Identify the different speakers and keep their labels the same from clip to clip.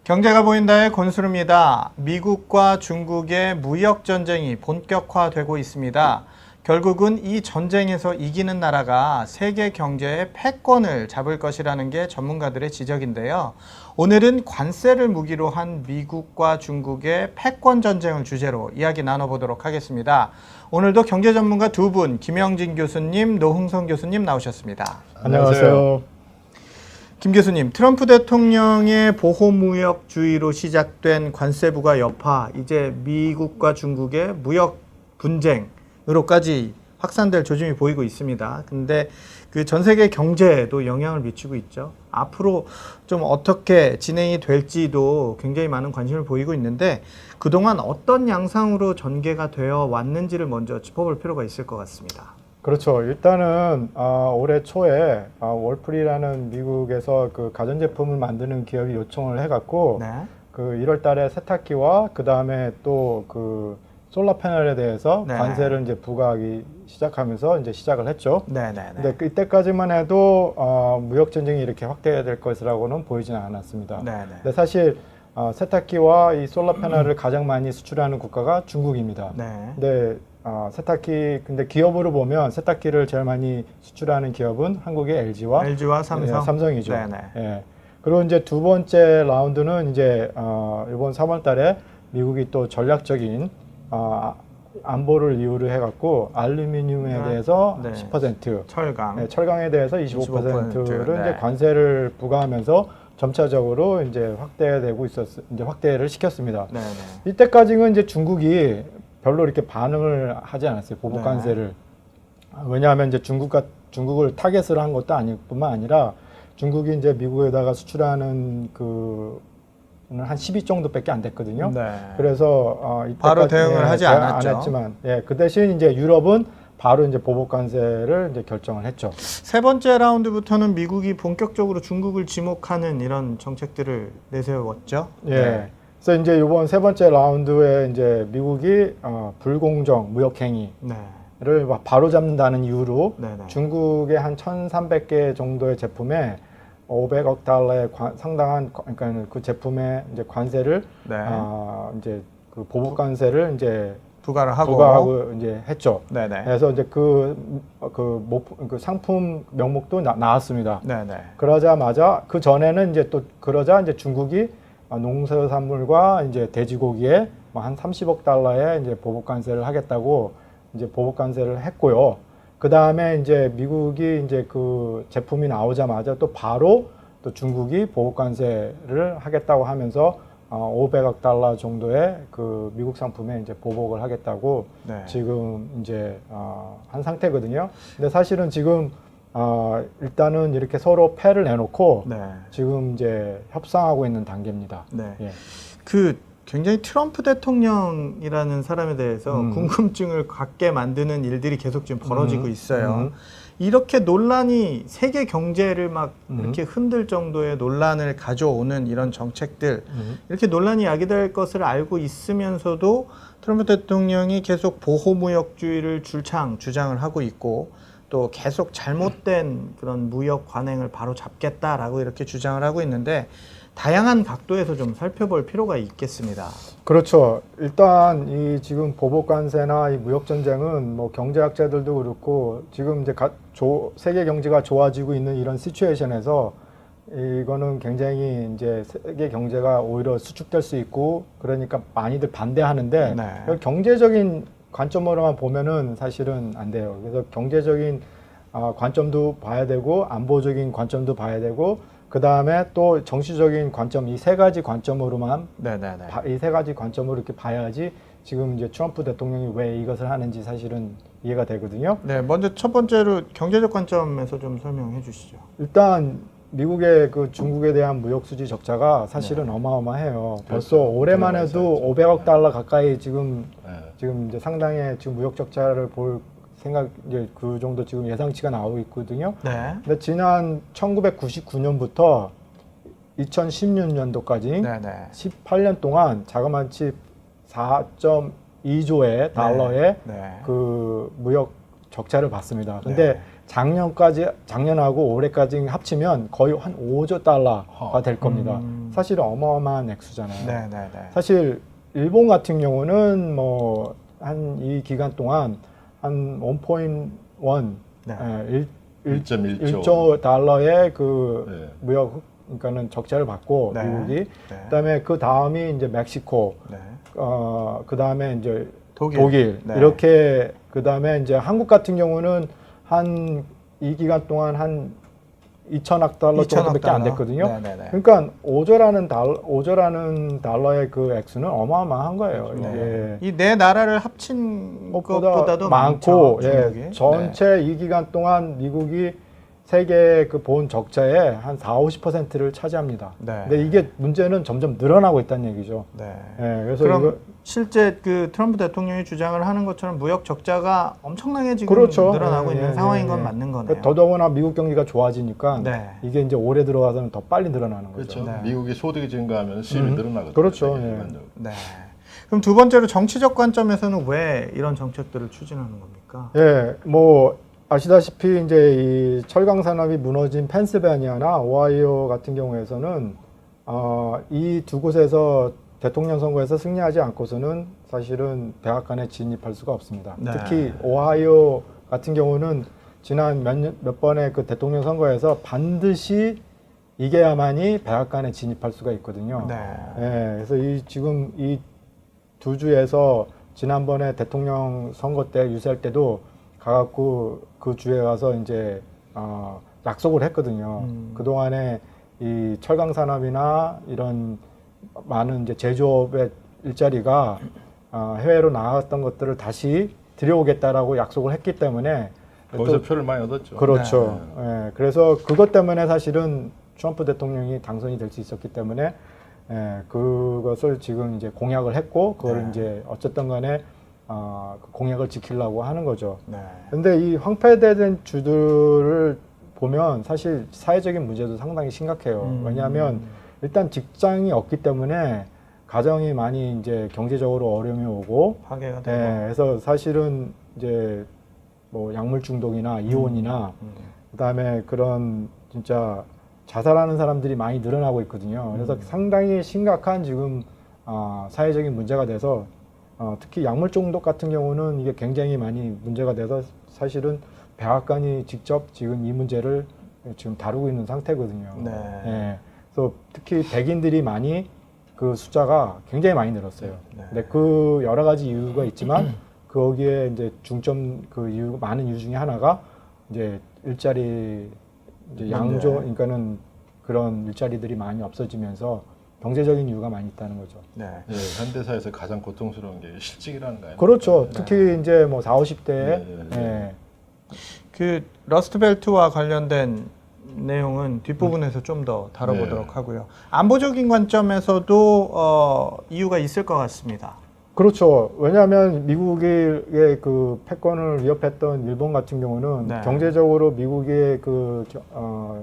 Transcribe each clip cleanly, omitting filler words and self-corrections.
Speaker 1: 경제가 보인다의 권수르입니다. 미국과 중국의 무역 전쟁이 본격화되고 있습니다. 결국은 이 전쟁에서 이기는 나라가 세계 경제의 패권을 잡을 것이라는 게 전문가들의 지적인데요. 오늘은 관세를 무기로 한 미국과 중국의 패권 전쟁을 주제로 이야기 나눠보도록 하겠습니다. 오늘도 경제 전문가 두 분, 김영진 교수님, 노흥성 교수님 나오셨습니다.
Speaker 2: 안녕하세요.
Speaker 1: 김 교수님, 트럼프 대통령의 보호무역주의로 시작된 관세부가 여파, 이제 미국과 중국의 무역 분쟁으로까지 확산될 조짐이 보이고 있습니다. 근데 그 전 세계 경제에도 영향을 미치고 있죠. 앞으로 좀 어떻게 진행이 될지도 굉장히 많은 관심을 보이고 있는데 그동안 어떤 양상으로 전개가 되어 왔는지를 먼저 짚어볼 필요가 있을 것 같습니다.
Speaker 2: 그렇죠. 일단은 올해 초에 월프리라는 미국에서 그 가전제품을 만드는 기업이 요청을 해갖고
Speaker 1: 네.
Speaker 2: 그 1월달에 세탁기와 그 다음에 또 그 솔라 패널에 대해서
Speaker 1: 네.
Speaker 2: 관세를 이제 부과하기 시작하면서 이제 시작을 했죠.
Speaker 1: 네네네.
Speaker 2: 근데 이때까지만 해도 무역 전쟁이 이렇게 확대될 것이라고는 보이지는 않았습니다.
Speaker 1: 네네.
Speaker 2: 근데 사실 세탁기와 이 솔라 패널을 가장 많이 수출하는 국가가 중국입니다.
Speaker 1: 네.
Speaker 2: 근데 세탁기, 근데 기업으로 보면 세탁기를 제일 많이 수출하는 기업은 한국의
Speaker 1: LG와 삼성.
Speaker 2: 삼성이죠.
Speaker 1: 네네.
Speaker 2: 예. 그리고 이제 두 번째 라운드는 이제 이번 3월 달에 미국이 또 전략적인 안보를 이유로 해갖고 알루미늄에 대해서
Speaker 1: 네.
Speaker 2: 10%,
Speaker 1: 철강.
Speaker 2: 네, 철강에 대해서 25%를
Speaker 1: 네.
Speaker 2: 이제 관세를 부과하면서 점차적으로 이제 이제 확대를 시켰습니다.
Speaker 1: 네네.
Speaker 2: 이때까지는 이제 중국이 별로 이렇게 반응을 하지 않았어요. 보복 관세를. 왜냐하면 이제 중국을 타겟으로 한 것도 뿐만 아니라 중국이 이제 미국에다가 수출하는 한 10위 정도밖에 안 됐거든요.
Speaker 1: 네.
Speaker 2: 그래서
Speaker 1: 바로 대응을 하지 않았죠.
Speaker 2: 안 했지만, 그 대신 이제 유럽은 바로 이제 보복 관세를 이제 결정을 했죠.
Speaker 1: 세 번째 라운드부터는 미국이 본격적으로 중국을 지목하는 이런 정책들을 내세웠죠.
Speaker 2: 네. 그래서 이제 이번 세 번째 라운드에 이제 미국이 불공정 무역 행위를
Speaker 1: 네.
Speaker 2: 바로 잡는다는 이유로
Speaker 1: 네네.
Speaker 2: 중국의 한 1,300개 정도의 제품에 500억 달러의 상당한 그러니까 그 제품의 이제 관세를
Speaker 1: 네.
Speaker 2: 이제 그 보복 관세를 이제
Speaker 1: 부과를 하고.
Speaker 2: 부과하고 이제 했죠.
Speaker 1: 네네.
Speaker 2: 그래서 이제 그 상품 명목도 나왔습니다.
Speaker 1: 네네.
Speaker 2: 그러자마자 그 전에는 이제 그러자 이제 중국이 농수산물과 이제 돼지고기에 한 30억 달러의 이제 보복 관세를 하겠다고 이제 보복 관세를 했고요. 그 다음에 이제 미국이 이제 그 제품이 나오자마자 또 바로 또 중국이 보복 관세를 하겠다고 하면서 500억 달러 정도의 그 미국 상품에 이제 보복을 하겠다고
Speaker 1: 네.
Speaker 2: 지금 이제 한 상태거든요. 근데 사실은 지금 일단은 이렇게 서로 패를 내놓고
Speaker 1: 네.
Speaker 2: 지금 이제 협상하고 있는 단계입니다.
Speaker 1: 네.
Speaker 2: 예.
Speaker 1: 그 굉장히 트럼프 대통령이라는 사람에 대해서 궁금증을 갖게 만드는 일들이 계속 지금 벌어지고 있어요. 이렇게 논란이 세계 경제를 막 이렇게 흔들 정도의 논란을 가져오는 이런 정책들, 이렇게 논란이 야기될 것을 알고 있으면서도 트럼프 대통령이 계속 보호무역주의를 주장을 하고 있고 또 계속 잘못된 그런 무역 관행을 바로 잡겠다라고 이렇게 주장을 하고 있는데 다양한 각도에서 좀 살펴볼 필요가 있겠습니다.
Speaker 2: 그렇죠. 일단 이 지금 보복 관세나 이 무역 전쟁은 뭐 경제학자들도 그렇고 지금 이제 세계 경제가 좋아지고 있는 이런 시츄에이션에서 이거는 굉장히 이제 세계 경제가 오히려 수축될 수 있고 그러니까 많이들 반대하는데
Speaker 1: 네.
Speaker 2: 경제적인 관점으로만 보면은 사실은 안 돼요. 그래서 경제적인 관점도 봐야 되고 안보적인 관점도 봐야 되고 그 다음에 또 정치적인 관점 이 세 가지 관점으로만 이 세 가지 관점으로 이렇게 봐야지 지금 이제 트럼프 대통령이 왜 이것을 하는지 사실은 이해가 되거든요.
Speaker 1: 네, 먼저 첫 번째로 경제적 관점에서 좀 설명해 주시죠.
Speaker 2: 일단 미국의 그 중국에 대한 무역 수지 적자가 사실은 어마어마해요. 벌써 올해만 해도 500억 달러 가까이 지금 이제 상당히 지금 무역 적자를 볼 생각 이제 그 정도 지금 예상치가 나오고 있거든요.
Speaker 1: 네.
Speaker 2: 근데 지난 1999년부터 2016년도까지 18년 동안 자그마치 4.2조의 달러의 그 무역 적자를 봤습니다. 근데
Speaker 1: 네.
Speaker 2: 작년하고 올해까지 합치면 거의 한 5조 달러가 될 겁니다. 사실은 어마어마한 액수잖아요.
Speaker 1: 네, 네, 네.
Speaker 2: 사실 일본 같은 경우는 뭐 한 이 기간 동안 한 1.1
Speaker 1: 네.
Speaker 2: 1조 달러의 그
Speaker 1: 네.
Speaker 2: 무역 그러니까는 적자를 받고
Speaker 1: 네.
Speaker 2: 미국이
Speaker 1: 네.
Speaker 2: 그다음에 그 다음이 이제 멕시코
Speaker 1: 네.
Speaker 2: 그다음에 이제
Speaker 1: 독일. 네.
Speaker 2: 이렇게 그다음에 이제 한국 같은 경우는 한 이 기간 동안 한 2천억 달러 정도밖에 안 됐거든요.
Speaker 1: 네네네.
Speaker 2: 그러니까 5조라는 달러의 그 액수는 어마어마한 거예요.
Speaker 1: 네.
Speaker 2: 이게
Speaker 1: 이 네 나라를 합친 것보다도
Speaker 2: 많고,
Speaker 1: 많죠,
Speaker 2: 예,
Speaker 1: 중국이.
Speaker 2: 전체 이 기간 동안 미국이 세계 그 본 적자의 한 40~50%를 차지합니다.
Speaker 1: 네.
Speaker 2: 근데 이게 문제는 점점 늘어나고 있다는 얘기죠.
Speaker 1: 네.
Speaker 2: 예, 그래서
Speaker 1: 그럼
Speaker 2: 이거
Speaker 1: 실제 그 트럼프 대통령이 주장을 하는 것처럼 무역 적자가 엄청나게 지금
Speaker 2: 그렇죠.
Speaker 1: 늘어나고
Speaker 2: 예,
Speaker 1: 있는
Speaker 2: 예,
Speaker 1: 상황인
Speaker 2: 예,
Speaker 1: 건
Speaker 2: 예.
Speaker 1: 맞는 거네요.
Speaker 2: 더더구나 미국 경기가 좋아지니까
Speaker 1: 네.
Speaker 2: 이게 이제 올해 들어가서는 더 빨리 늘어나는 거죠.
Speaker 3: 그렇죠.
Speaker 1: 네.
Speaker 3: 미국의 소득이 증가하면 수입이 늘어나거든요.
Speaker 2: 그렇죠.
Speaker 3: 세계
Speaker 2: 예.
Speaker 3: 일반적으로.
Speaker 1: 네. 그럼 두 번째로 정치적 관점에서는 왜 이런 정책들을 추진하는 겁니까?
Speaker 2: 예, 뭐 아시다시피 이제 이 철강 산업이 무너진 펜실베니아나 오하이오 같은 경우에서는 이 두 곳에서 대통령 선거에서 승리하지 않고서는 사실은 백악관에 진입할 수가 없습니다.
Speaker 1: 네.
Speaker 2: 특히 오하이오 같은 경우는 지난 몇 번의 그 대통령 선거에서 반드시 이겨야만이 백악관에 진입할 수가 있거든요.
Speaker 1: 네.
Speaker 2: 예, 그래서 지금 이 두 주에서 지난번에 대통령 선거 때 유세할 때도 가갖고 그 주에 가서 이제 약속을 했거든요. 그 동안에 이 철강 산업이나 이런 많은 이제 제조업의 일자리가 해외로 나갔던 것들을 다시 들여오겠다라고 약속을 했기 때문에
Speaker 3: 거기서 표를 많이 얻었죠.
Speaker 2: 그렇죠. 예, 그래서 그것 때문에 사실은 트럼프 대통령이 당선이 될 수 있었기 때문에 그것을 지금 이제 공약을 했고 그걸
Speaker 1: 네.
Speaker 2: 이제 어쨌든 간에 그 공약을 지키려고 하는 거죠.
Speaker 1: 네.
Speaker 2: 근데 이 황폐된 주들을 보면 사실 사회적인 문제도 상당히 심각해요. 왜냐하면 일단 직장이 없기 때문에 가정이 많이 이제 경제적으로 어려움이 오고,
Speaker 1: 파괴가 되고.
Speaker 2: 그래서 사실은 이제 뭐 약물 중독이나 이혼이나 그다음에 그런 진짜 자살하는 사람들이 많이 늘어나고 있거든요. 그래서 상당히 심각한 지금 사회적인 문제가 돼서 특히 약물 중독 같은 경우는 이게 굉장히 많이 문제가 돼서 사실은 백악관이 직접 지금 이 문제를 지금 다루고 있는 상태거든요.
Speaker 1: 네.
Speaker 2: 예. 그래서 특히 백인들이 많이 그 숫자가 굉장히 많이 늘었어요.
Speaker 1: 네.
Speaker 2: 근데 그 여러 가지 이유가 있지만 거기에 이제 중점 그 이유 많은 이유 중에 하나가 이제 일자리 이제 양조 그러니까는 그런 일자리들이 많이 없어지면서 경제적인 이유가 많이 있다는 거죠.
Speaker 1: 네.
Speaker 3: 예, 현대사에서 가장 고통스러운 게 실직이라는 거예요.
Speaker 2: 그렇죠. 특히 이제 뭐 40, 50대
Speaker 3: 네.
Speaker 1: 그 러스트벨트와 관련된 내용은 뒷부분에서 좀 더 다뤄보도록
Speaker 3: 네.
Speaker 1: 하고요. 안보적인 관점에서도 이유가 있을 것 같습니다.
Speaker 2: 그렇죠. 왜냐하면 미국의 그 패권을 위협했던 일본 같은 경우는
Speaker 1: 네.
Speaker 2: 경제적으로 미국의 그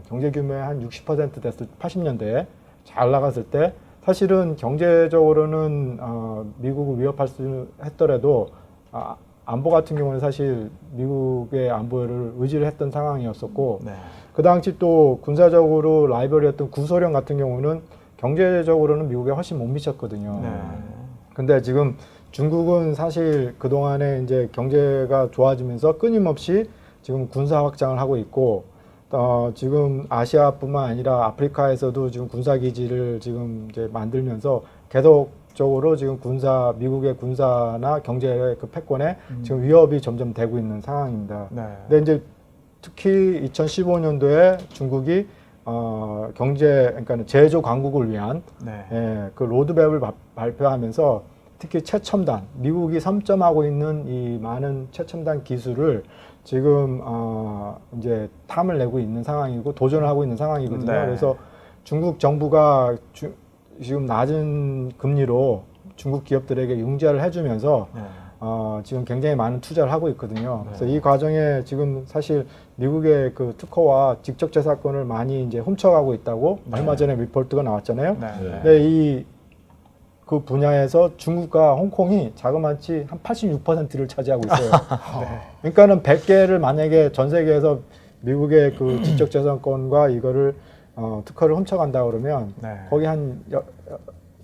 Speaker 2: 경제 규모의 한 60% 됐을 80년대에 잘 나갔을 때 사실은 경제적으로는 미국을 위협할 수 했더라도 안보 같은 경우는 사실 미국의 안보를 의지를 했던 상황이었었고
Speaker 1: 네.
Speaker 2: 그 당시 또 군사적으로 라이벌이었던 구소련 같은 경우는 경제적으로는 미국에 훨씬 못 미쳤거든요.
Speaker 1: 네.
Speaker 2: 근데 지금 중국은 사실 그동안에 이제 경제가 좋아지면서 끊임없이 지금 군사 확장을 하고 있고, 지금 아시아뿐만 아니라 아프리카에서도 지금 군사 기지를 지금 이제 만들면서 계속적으로 지금 미국의 군사나 경제의 그 패권에 지금 위협이 점점 되고 있는 상황입니다.
Speaker 1: 네.
Speaker 2: 근데 이제 특히 2015년도에 중국이 그러니까 제조 강국을 위한
Speaker 1: 네.
Speaker 2: 그 로드맵을 발표하면서 특히 최첨단, 미국이 선점하고 있는 이 많은 최첨단 기술을 지금 이제 탐을 내고 있는 상황이고 도전을 하고 있는 상황이거든요.
Speaker 1: 네.
Speaker 2: 그래서 중국 정부가 지금 낮은 금리로 중국 기업들에게 융자를 해주면서
Speaker 1: 네.
Speaker 2: 지금 굉장히 많은 투자를 하고 있거든요. 그래서 이 과정에 지금 사실 미국의 그 특허와 직접 재산권을 많이 이제 훔쳐가고 있다고 얼마 전에 리포트가 나왔잖아요.
Speaker 1: 네.
Speaker 3: 네.
Speaker 2: 근데 그 분야에서 중국과 홍콩이 자그마치 한 86%를 차지하고 있어요. 그러니까는 100개를 만약에 전 세계에서 미국의 그 지적재산권과 이거를 특허를 훔쳐간다 그러면
Speaker 1: 네.
Speaker 2: 거기 한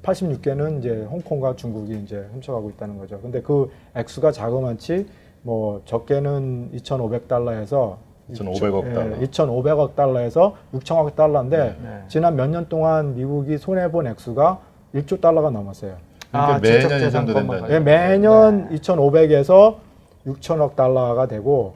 Speaker 2: 86개는 이제 홍콩과 중국이 이제 훔쳐가고 있다는 거죠. 근데 그 액수가 자그마치 뭐 적게는 2,500달러에서
Speaker 3: 2,500억 달러.
Speaker 2: 2,500억 달러에서 6천억 달러인데
Speaker 1: 네.
Speaker 2: 지난 몇 년 동안 미국이 손해본 액수가 1조 달러가 넘었어요.
Speaker 3: 그러니까 매년 이 정도 된다.
Speaker 2: 예, 매년 2,500에서 6천억 달러가 되고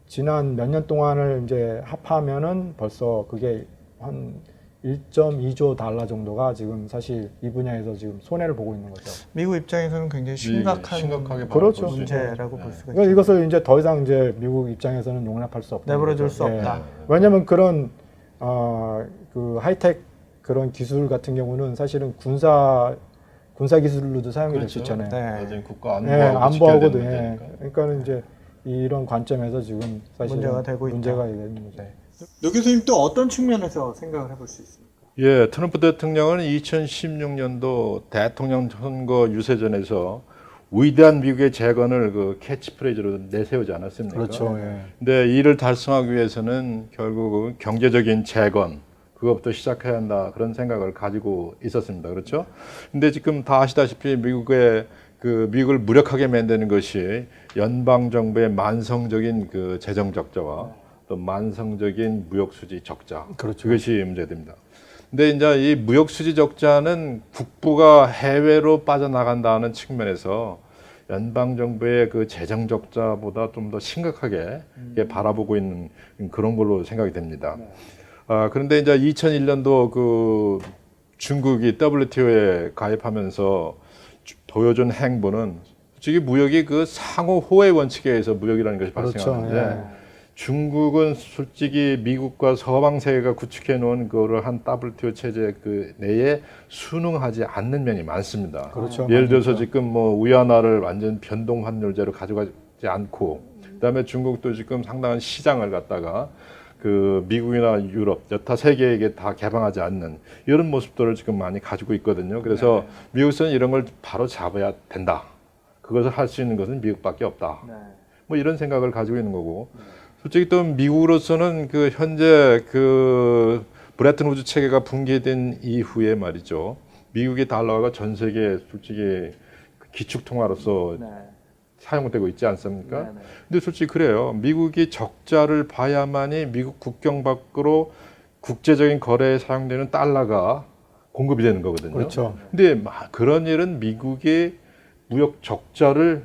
Speaker 2: 지난 몇 년 동안을 이제 합하면은 벌써 그게 한 1.2조 달러 정도가 지금 사실 이 분야에서 지금 손해를 보고 있는 거죠.
Speaker 1: 미국 입장에서는 굉장히 심각한
Speaker 3: 심각하게
Speaker 2: 그렇죠.
Speaker 3: 바라볼 수 있죠.
Speaker 1: 문제라고 볼 수가
Speaker 2: 그러니까
Speaker 1: 있죠.
Speaker 2: 이것을 이제 더 이상 이제 미국 입장에서는 용납할 수 없다.
Speaker 1: 내버려둘 수 없다.
Speaker 2: 왜냐하면 그런 그 하이텍 그런 기술 같은 경우는 사실은 군사 기술로도 사용이 될 수
Speaker 3: 그렇죠.
Speaker 2: 있잖아요.
Speaker 1: 네.
Speaker 3: 나중에 국가
Speaker 2: 예,
Speaker 3: 안보하고 지켜야
Speaker 2: 안보하고도
Speaker 3: 되는
Speaker 2: 예.
Speaker 3: 문제니까.
Speaker 2: 그러니까는 이제 이런 관점에서 지금 사실
Speaker 1: 문제가 되고 있다.
Speaker 2: 문제가 되는 거죠.
Speaker 1: 노 교수님 또 어떤 측면에서 생각을 해볼 수 있습니까?
Speaker 3: 예, 트럼프 대통령은 2016년도 대통령 선거 유세전에서 위대한 미국의 재건을 그 캐치프레이즈로 내세우지 않았습니까?
Speaker 2: 그렇죠. 예.
Speaker 3: 근데 이를 달성하기 위해서는 결국 경제적인 재건 그것부터 시작해야 한다 그런 생각을 가지고 있었습니다. 그렇죠? 근데 지금 다 아시다시피 미국을 무력하게 만드는 것이 연방 정부의 만성적인 그 재정 적자와 또 만성적인 무역 수지 적자.
Speaker 2: 그렇죠.
Speaker 3: 그것이 문제됩니다. 근데 이제 이 무역 수지 적자는 국부가 해외로 빠져나간다는 측면에서 연방 정부의 그 재정 적자보다 좀 더 심각하게 바라보고 있는 그런 걸로 생각이 됩니다. 그런데 이제 2001년도 그 중국이 WTO에 가입하면서 보여준 행보는 솔직히 무역이 그 상호 호의 원칙에 의해서 무역이라는 것이
Speaker 2: 그렇죠.
Speaker 3: 발생하는데
Speaker 2: 예.
Speaker 3: 중국은 솔직히 미국과 서방 세계가 구축해 놓은 그거를 한 WTO 체제 그 내에 순응하지 않는 면이 많습니다.
Speaker 2: 그렇죠.
Speaker 3: 예를 들어서 지금 뭐 위안화를 완전 변동 환율제로 가져가지 않고 그다음에 중국도 지금 상당한 시장을 갖다가 그 미국이나 유럽 여타 세계에게 다 개방하지 않는 이런 모습들을 지금 많이 가지고 있거든요. 그래서 미국에서는 이런 걸 바로 잡아야 된다. 그것을 할 수 있는 것은 미국밖에 없다. 뭐 이런 생각을 가지고 있는 거고. 솔직히 또 미국으로서는 그 현재 그 브레튼 우드 체계가 붕괴된 이후에 말이죠. 미국의 달러가 전 세계 솔직히 기축 통화로서 사용되고 있지 않습니까? 근데 솔직히 그래요. 미국이 적자를 봐야만이 미국 국경 밖으로 국제적인 거래에 사용되는 달러가 공급이 되는 거거든요.
Speaker 2: 그렇죠.
Speaker 3: 근데 그런 일은 미국의 무역 적자를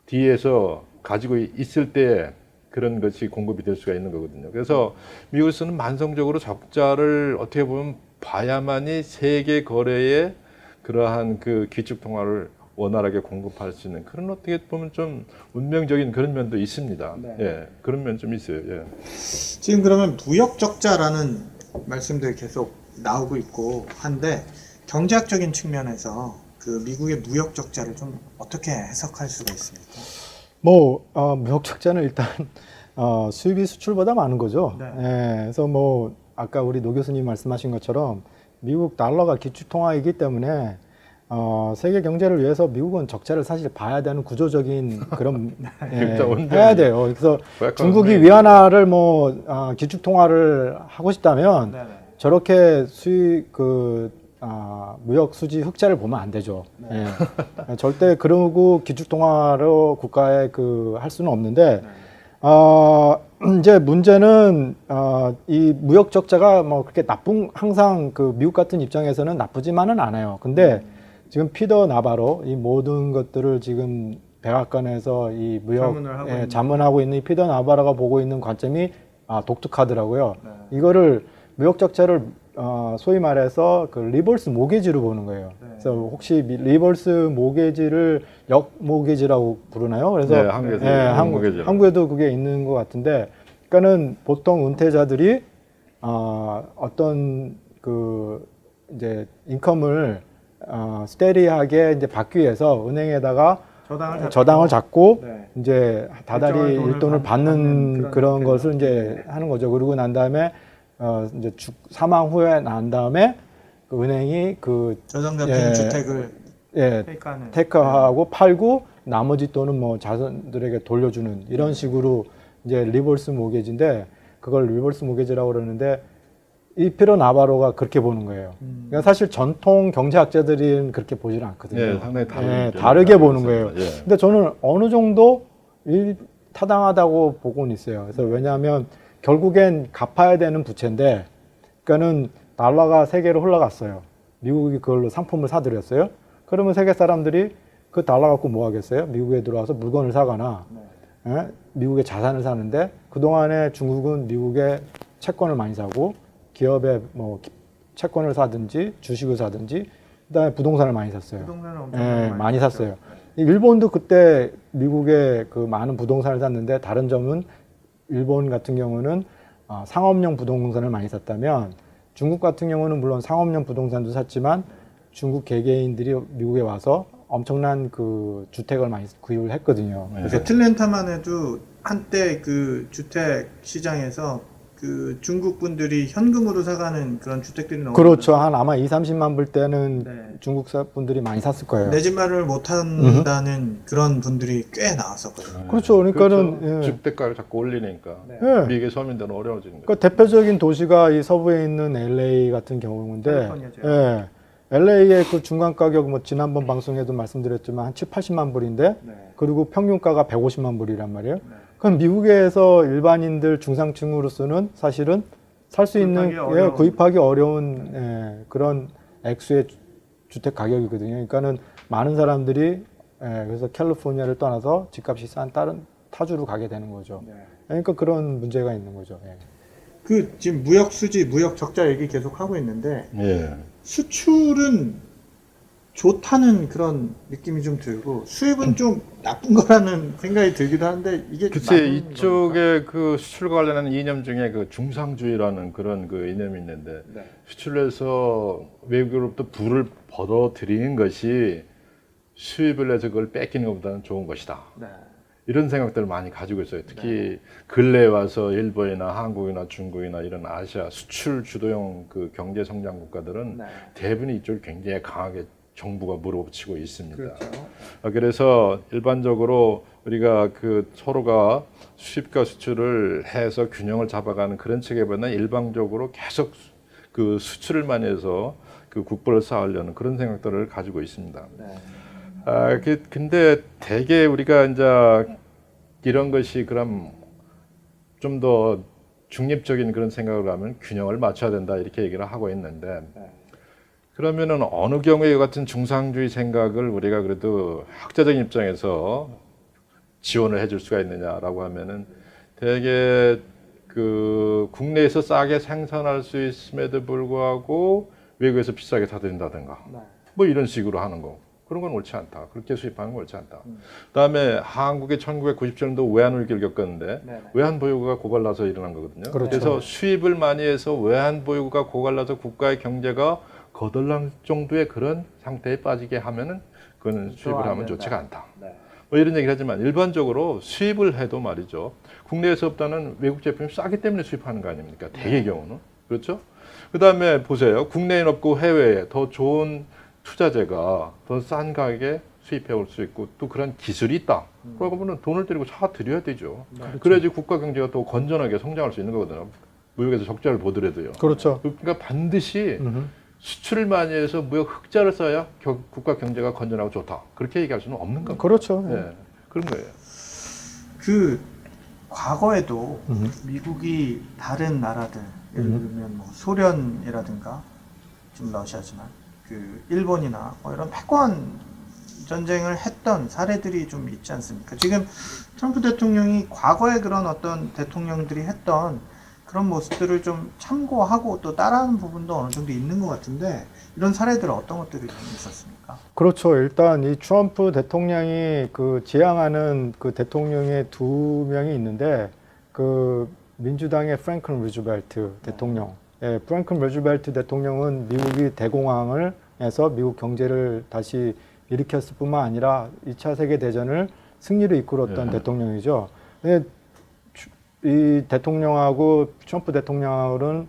Speaker 3: 뒤에서 가지고 있을 때 그런 것이 공급이 될 수가 있는 거거든요. 그래서 미국에서는 만성적으로 적자를 어떻게 보면 봐야만이 세계 거래에 그러한 그 기축 통화를 원활하게 공급할 수 있는 그런 어떻게 보면 좀 운명적인 그런 면도 있습니다. 예, 그런 면 좀 있어요. 예.
Speaker 1: 지금 그러면 무역 적자라는 말씀들이 계속 나오고 있고 한데 경제학적인 측면에서 그 미국의 무역 적자를 좀 어떻게 해석할 수가 있습니까?
Speaker 2: 무역 적자는 일단 수입이 수출보다 많은 거죠.
Speaker 1: 네.
Speaker 2: 예, 그래서 뭐 아까 우리 노 교수님 말씀하신 것처럼 미국 달러가 기축 통화이기 때문에 세계 경제를 위해서 미국은 적자를 사실 봐야 되는 구조적인 그런 해야 돼요. 그래서 중국이 위안화를 기축 통화를 하고 싶다면 저렇게 수입 무역 수지 흑자를 보면 안 되죠. 예. 절대 그러고 기축 통화로 국가에 할 수는 없는데 이제 문제는 이 무역 적자가 그렇게 항상 그 미국 같은 입장에서는 나쁘지만은 않아요. 근데 지금 피더 나바로 이 모든 것들을 지금 백악관에서 이 무역 자문하고 있는 이 피더 나바로가 보고 있는 관점이 독특하더라고요. 이거를 무역 적자를 소위 말해서 그 리버스 모게지로 보는 거예요. 그래서 혹시 리버스 모게지를 역 모게지라고 부르나요? 그래서 한국에도 그게 있는 것 같은데, 그러니까는 보통 은퇴자들이 어떤 이제 인컴을 스테디하게 이제 받기 위해서 은행에다가 저당을 잡고 이제 다달이 일돈을 받는 그런 것을 이제 하는 거죠. 그러고 난 다음에 이제 사망 후에 난 다음에 그 은행이
Speaker 1: 저당잡힌 주택을
Speaker 2: 예,
Speaker 1: 테이크하는.
Speaker 2: 테이크하고 팔고 나머지 돈은 뭐 자손들에게 돌려주는 이런 식으로 이제 리버스 모게지인데 그걸 리버스 모게지라고 그러는데 이 피로 나바로가 그렇게 보는 거예요. 그러니까 사실 전통 경제학자들은 그렇게 보지는 않거든요.
Speaker 3: 예, 상당히
Speaker 2: 다르게 보는 거예요.
Speaker 3: 예.
Speaker 2: 근데 저는 어느 정도 타당하다고 보고는 있어요. 그래서 왜냐하면 결국엔 갚아야 되는 부채인데, 그러니까는 달러가 세계로 흘러갔어요. 미국이 그걸로 상품을 사들였어요. 그러면 세계 사람들이 그 달러 갖고 뭐 하겠어요? 미국에 들어와서 물건을 사거나 예? 미국의 자산을 사는데 그동안에 중국은 미국의 채권을 많이 사고 기업의 뭐 채권을 사든지 주식을 사든지 그다음에 부동산을 많이 샀어요.
Speaker 1: 부동산을 엄청
Speaker 2: 예, 많이 샀어요. 일본도 그때 미국의 그 많은 부동산을 샀는데 다른 점은 일본 같은 경우는 상업용 부동산을 많이 샀다면 중국 같은 경우는 물론 상업용 부동산도 샀지만 중국 개개인들이 미국에 와서 엄청난 그 주택을 많이 구입을 했거든요.
Speaker 1: 그래서 애틀랜타만 해도 한때 그 주택 시장에서 그 중국 분들이 현금으로 사가는 그런 주택들이 너무
Speaker 2: 그렇죠. 한 아마 2-30만 불 때는
Speaker 1: 네.
Speaker 2: 중국 분들이 많이 샀을 거예요.
Speaker 1: 내 집 마련을 못 한다는 그런 분들이 꽤 나왔었거든요.
Speaker 2: 그렇죠. 그러니까는
Speaker 3: 그렇죠.
Speaker 2: 예.
Speaker 3: 주택가를 자꾸 올리니까
Speaker 1: 네.
Speaker 2: 예.
Speaker 3: 미국의 서민들은 어려워지는 거예요.
Speaker 2: 그 대표적인 도시가 이 서부에 있는 LA 같은 경우인데,
Speaker 1: 캘리포니아죠.
Speaker 2: 예. LA의 그 중간 가격 뭐 지난번 방송에도 말씀드렸지만 한 7-80만 불인데,
Speaker 1: 네.
Speaker 2: 그리고 평균가가 150만 불이란 말이에요.
Speaker 1: 네.
Speaker 2: 그럼 미국에서 일반인들 중상층으로서는 사실은 살 수 있는 구입하기 어려운 그런 액수의 주택 가격이거든요. 그러니까는 많은 사람들이 그래서 캘리포니아를 떠나서 집값이 싼 다른 타주로 가게 되는 거죠.
Speaker 1: 네.
Speaker 2: 그러니까 그런 문제가 있는 거죠. 예.
Speaker 1: 그 지금 무역 수지, 무역 적자 얘기 계속 하고 있는데
Speaker 3: 예.
Speaker 1: 수출은 좋다는 그런 느낌이 좀 들고 수입은 좀 나쁜 거라는 생각이 들기도 하는데 이게
Speaker 3: 글쎄
Speaker 1: 맞는
Speaker 3: 이쪽에 그 수출과 관련한 이념 중에 그 중상주의라는 그런 그 이념이 있는데
Speaker 1: 네.
Speaker 3: 수출해서 외국으로부터 부를 벌어들이는 것이 수입을 해서 그걸 뺏기는 것보다는 좋은 것이다.
Speaker 1: 네.
Speaker 3: 이런 생각들을 많이 가지고 있어요. 특히 근래에 와서 일본이나 한국이나 중국이나 이런 아시아 수출 주도형 그 경제 성장 국가들은
Speaker 1: 네.
Speaker 3: 대부분 이쪽을 굉장히 강하게 정부가 물어붙이고 있습니다.
Speaker 1: 그렇죠.
Speaker 3: 그래서 일반적으로 우리가 그 서로가 수입과 수출을 해서 균형을 잡아가는 그런 체계보다는 일방적으로 계속 그 수출을 많이 해서 그 국부를 쌓으려는 그런 생각들을 가지고 있습니다.
Speaker 1: 네.
Speaker 3: 근데 대개 우리가 이제 이런 것이 그럼 좀 더 중립적인 그런 생각을 하면 균형을 맞춰야 된다 이렇게 얘기를 하고 있는데 그러면은 어느 경우에 같은 중상주의 생각을 우리가 그래도 학자적인 입장에서 지원을 해줄 수가 있느냐라고 하면은 대개 그 국내에서 싸게 생산할 수 있음에도 불구하고 외국에서 비싸게 사들인다든가
Speaker 1: 네.
Speaker 3: 뭐 이런 식으로 하는 거 그런 건 옳지 않다. 그렇게 수입하는 건 옳지 않다. 그다음에 한국이 1997년도 외환 위기를 겪었는데
Speaker 1: 네네.
Speaker 3: 외환 보유고가 고갈나서 일어난 거거든요.
Speaker 2: 그렇죠.
Speaker 3: 그래서 수입을 많이 해서 외환 보유고가 고갈나서 국가의 경제가 거덜날 정도의 그런 상태에 빠지게 하면은 그거는 수입을
Speaker 1: 안
Speaker 3: 하면
Speaker 1: 된다.
Speaker 3: 좋지가 않다.
Speaker 1: 네.
Speaker 3: 뭐 이런 얘기를 하지만 일반적으로 수입을 해도 말이죠. 국내에서 없다는 외국 제품이 싸기 때문에 수입하는 거 아닙니까? 대개 경우는. 그렇죠? 그 다음에 보세요. 국내에는 없고 해외에 더 좋은 투자재가 더 싼 가격에 수입해 올 수 있고 또 그런 기술이 있다. 그러면 돈을 들이고 사 드려야 되죠. 그래야지 국가 경제가 더 건전하게 성장할 수 있는 거거든요. 무역에서 적자를 보더라도요.
Speaker 2: 그렇죠.
Speaker 3: 그러니까 반드시 수출을 많이 해서 무역 흑자를 써야 국가 경제가 건전하고 좋다. 그렇게 얘기할 수는 없는 겁니다.
Speaker 2: 그렇죠.
Speaker 3: 네, 그런 거예요.
Speaker 1: 그 과거에도 미국이 다른 나라들 예를 들면 뭐 소련이라든가 지금 러시아지만 그 일본이나 뭐 이런 패권 전쟁을 했던 사례들이 좀 있지 않습니까? 지금 트럼프 대통령이 과거에 그런 어떤 대통령들이 했던 그런 모습들을 좀 참고하고 또 따라하는 부분도 어느 정도 있는 것 같은데 이런 사례들은 어떤 것들이 좀 있었습니까?
Speaker 2: 그렇죠. 일단 이 트럼프 대통령이 그 지향하는 그 대통령의 두 명이 있는데 그 민주당의 프랭클린 루즈벨트 대통령. 예, 프랭클린 루즈벨트 대통령은 미국이 대공황을 해서 미국 경제를 다시 일으켰을 뿐만 아니라 2차 세계 대전을 승리로 이끌었던 대통령이죠. 근데 이 대통령하고 트럼프 대통령은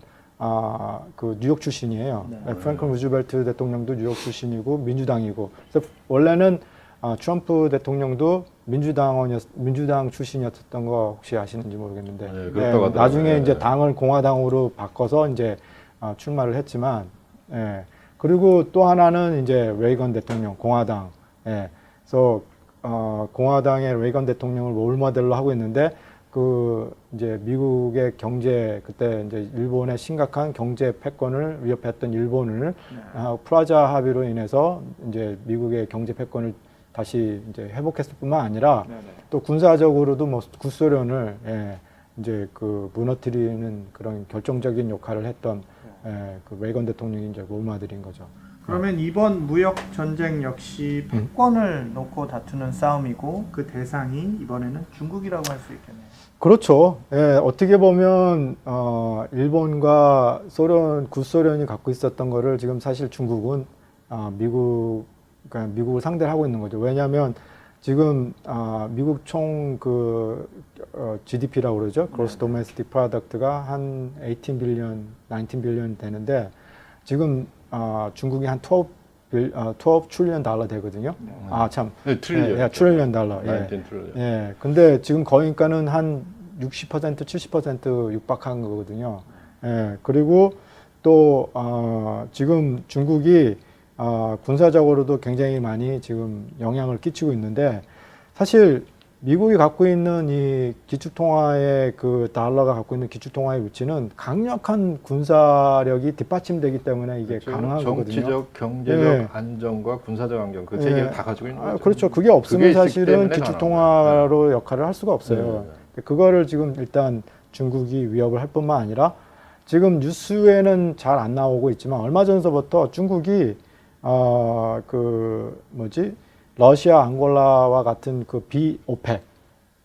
Speaker 2: 그 뉴욕 출신이에요.
Speaker 1: 네.
Speaker 2: 프랭클린 루즈벨트 대통령도 뉴욕 출신이고 민주당이고. 그래서 원래는 트럼프 대통령도 민주당 출신이었던 거 혹시 아시는지 모르겠는데,
Speaker 3: 네, 그렇다고 하더라고요.
Speaker 2: 나중에
Speaker 3: 네.
Speaker 2: 이제 당을 공화당으로 바꿔서 이제 출마를 했지만, 예. 그리고 또 하나는 이제 레이건 대통령, 공화당. 예. 그래서 공화당의 레이건 대통령을 롤모델로 하고 있는데, 그 이제 미국의 경제, 그때 이제 일본의 심각한 경제 패권을 위협했던 일본을 프라자 합의로 인해서 이제 미국의 경제 패권을 다시 이제 회복했을 뿐만 아니라 또 군사적으로도 뭐 구소련을 이제 그 무너뜨리는 그런 결정적인 역할을 했던 그 레이건 대통령이 이제 롤모델인 거죠.
Speaker 1: 그러면 이번 무역 전쟁 역시 패권을 놓고 다투는 싸움이고 그 대상이 이번에는 중국이라고 할 수 있겠네요.
Speaker 2: 그렇죠. 예, 어떻게 보면 일본과 소련, 구소련이 갖고 있었던 거를 지금 사실 중국은 그러니까 미국을 상대를 하고 있는 거죠. 왜냐하면 지금 미국 총 그 GDP라고 그러죠. Gross Domestic Product가 한 18 빌리언, 19 빌리언 되는데 지금 중국이 한 12 트릴리언 달러 되거든요.
Speaker 3: 네, 트릴리언.
Speaker 2: 예, 트릴리언 달러. 예.
Speaker 3: 19 트릴리언.
Speaker 2: 예. 근데 지금 거기까지는 한 60%, 70% 육박한 거거든요. 예. 그리고 또 지금 중국이 군사적으로도 굉장히 많이 지금 영향을 끼치고 있는데 사실 미국이 갖고 있는 이 기축통화의 그 달러가 갖고 있는 기축통화의 위치는 강력한 군사력이 뒷받침되기 때문에 이게
Speaker 3: 그렇죠.
Speaker 2: 가능한 거거든요.
Speaker 3: 정치적, 경제적
Speaker 2: 예.
Speaker 3: 안정과 군사적 안정 그 세 개를 다 가지고 있는 거죠.
Speaker 2: 그렇죠. 그게 없으면
Speaker 3: 그게 있기
Speaker 2: 사실은
Speaker 3: 때문에
Speaker 2: 기축통화로 역할을 할 수가 없어요.
Speaker 3: 네.
Speaker 2: 그거를 지금 일단 중국이 위협을 할 뿐만 아니라 지금 뉴스에는 잘 안 나오고 있지만 얼마 전서부터 중국이 러시아, 앙골라와 같은 그 비오펙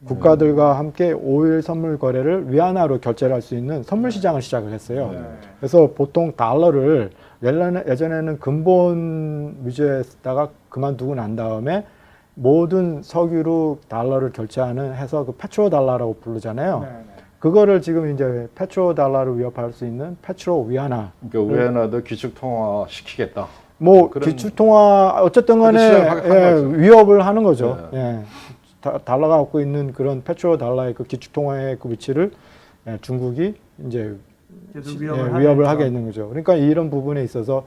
Speaker 2: 국가들과 함께 오일 선물 거래를 위안화로 결제를 할 수 있는 선물 시장을 시작을 했어요. 그래서 보통 달러를 예전에는 근본 위주에다가 그만두고 난 다음에 모든 석유로 달러를 결제하는 해서 그 페트로 달러라고 부르잖아요. 그거를 지금 이제 페트로 달러를 위협할 수 있는 페트로 위안화.
Speaker 3: 그러니까 위안화도 기축 통화 시키겠다.
Speaker 2: 뭐
Speaker 3: 그런-
Speaker 2: 기축통화 어쨌든 간에
Speaker 3: 시작을 한 거죠.
Speaker 2: 위협을 하는 거죠. 예. 달러가 갖고 있는 그런 페트로 달러의 그 기축통화의 그 위치를 중국이 이제
Speaker 1: 계속
Speaker 2: 위협을 하게 있는 거죠. 그러니까 이런 부분에 있어서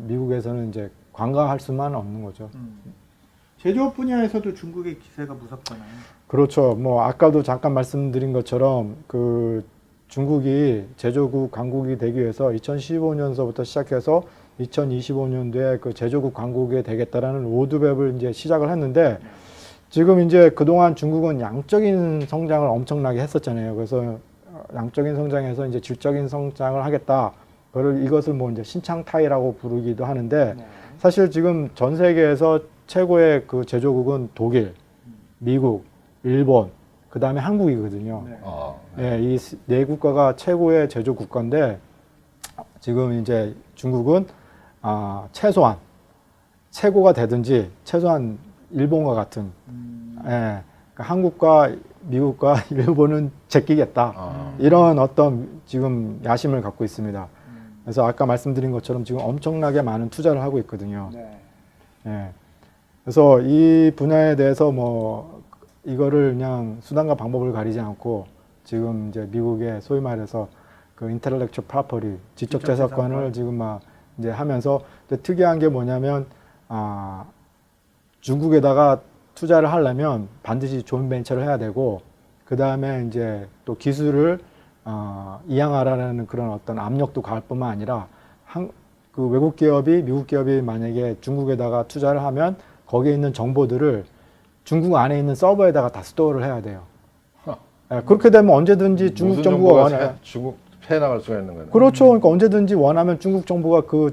Speaker 2: 미국에서는 이제 관가할 수만 없는 거죠.
Speaker 1: 제조업 분야에서도 중국의 기세가 무섭잖아요.
Speaker 2: 그렇죠. 뭐 아까도 잠깐 말씀드린 것처럼 그 중국이 제조국 강국이 되기 위해서 2015년서부터 시작해서 2025년도에 그 제조국 강국이 되겠다라는 로드맵을 이제 시작을 했는데 지금 이제 그동안 중국은 양적인 성장을 엄청나게 했었잖아요. 그래서 양적인 성장에서 이제 질적인 성장을 하겠다. 이것을 뭐 이제 신창타이라고 부르기도 하는데 사실 지금 전 세계에서 최고의 그 제조국은 독일, 미국, 일본, 그 다음에 한국이거든요. 이 네 국가가 최고의 제조 국가인데 지금 이제 중국은 최소한 최고가 되든지 최소한 일본과 같은 그러니까 한국과 미국과 일본은 제끼겠다 이런 어떤 지금 야심을 갖고 있습니다. 그래서 아까 말씀드린 것처럼 지금 엄청나게 많은 투자를 하고 있거든요. 그래서 이 분야에 대해서 뭐 이거를 그냥 수단과 방법을 가리지 않고 지금 이제 미국의 소위 말해서 그 인텔렉츄얼 프로퍼티 지적 재산권을 지금 막 이제 하면서 특이한 게 뭐냐면 중국에다가 투자를 하려면 반드시 조인 벤처를 해야 되고 그 다음에 이제 또 기술을 이양하라는 그런 어떤 압력도 가할 뿐만 아니라 그 외국 기업이 미국 기업이 만약에 중국에다가 투자를 하면 거기에 있는 정보들을 중국 안에 있는 서버에다가 다 스토어를 해야 돼요. 그렇게 되면 언제든지 중국 정부가 원해.
Speaker 3: 중국 패 나갈 수가 있는 거예요.
Speaker 2: 그렇죠. 그러니까 언제든지 원하면 중국 정부가 그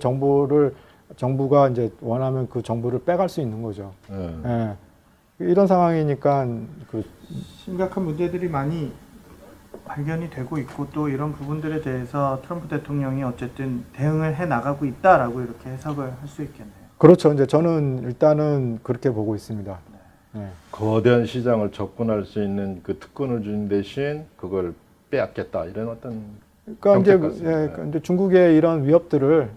Speaker 2: 정부가 이제 원하면 그 정보를 빼갈 수 있는 거죠. 이런 상황이니까
Speaker 1: 심각한 문제들이 많이 발견이 되고 있고 또 이런 부분들에 대해서 트럼프 대통령이 어쨌든 대응을 해 나가고 있다라고 이렇게 해석을 할 수 있겠네요.
Speaker 2: 그렇죠. 이제 저는 일단은 그렇게 보고 있습니다.
Speaker 3: 거대한 시장을 접근할 수 있는 그 특권을 준 대신 그걸 빼앗겠다 이런 어떤
Speaker 2: 그러니까 이제,
Speaker 3: 정책 같습니다.
Speaker 2: 그러니까 이제 중국의 이런 위협들을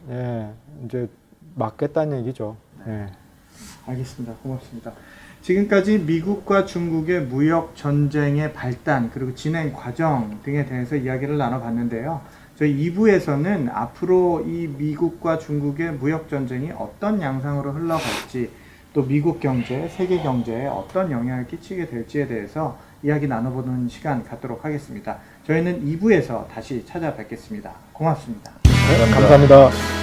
Speaker 2: 이제 막겠다는 얘기죠. 예.
Speaker 1: 알겠습니다. 고맙습니다. 지금까지 미국과 중국의 무역 전쟁의 발단 그리고 진행 과정 등에 대해서 이야기를 나눠봤는데요. 저희 2부에서는 앞으로 이 미국과 중국의 무역 전쟁이 어떤 양상으로 흘러갈지 또 미국 경제, 세계 경제에 어떤 영향을 끼치게 될지에 대해서 이야기 나눠보는 시간 갖도록 하겠습니다. 저희는 2부에서 다시 찾아뵙겠습니다. 고맙습니다.
Speaker 2: 감사합니다.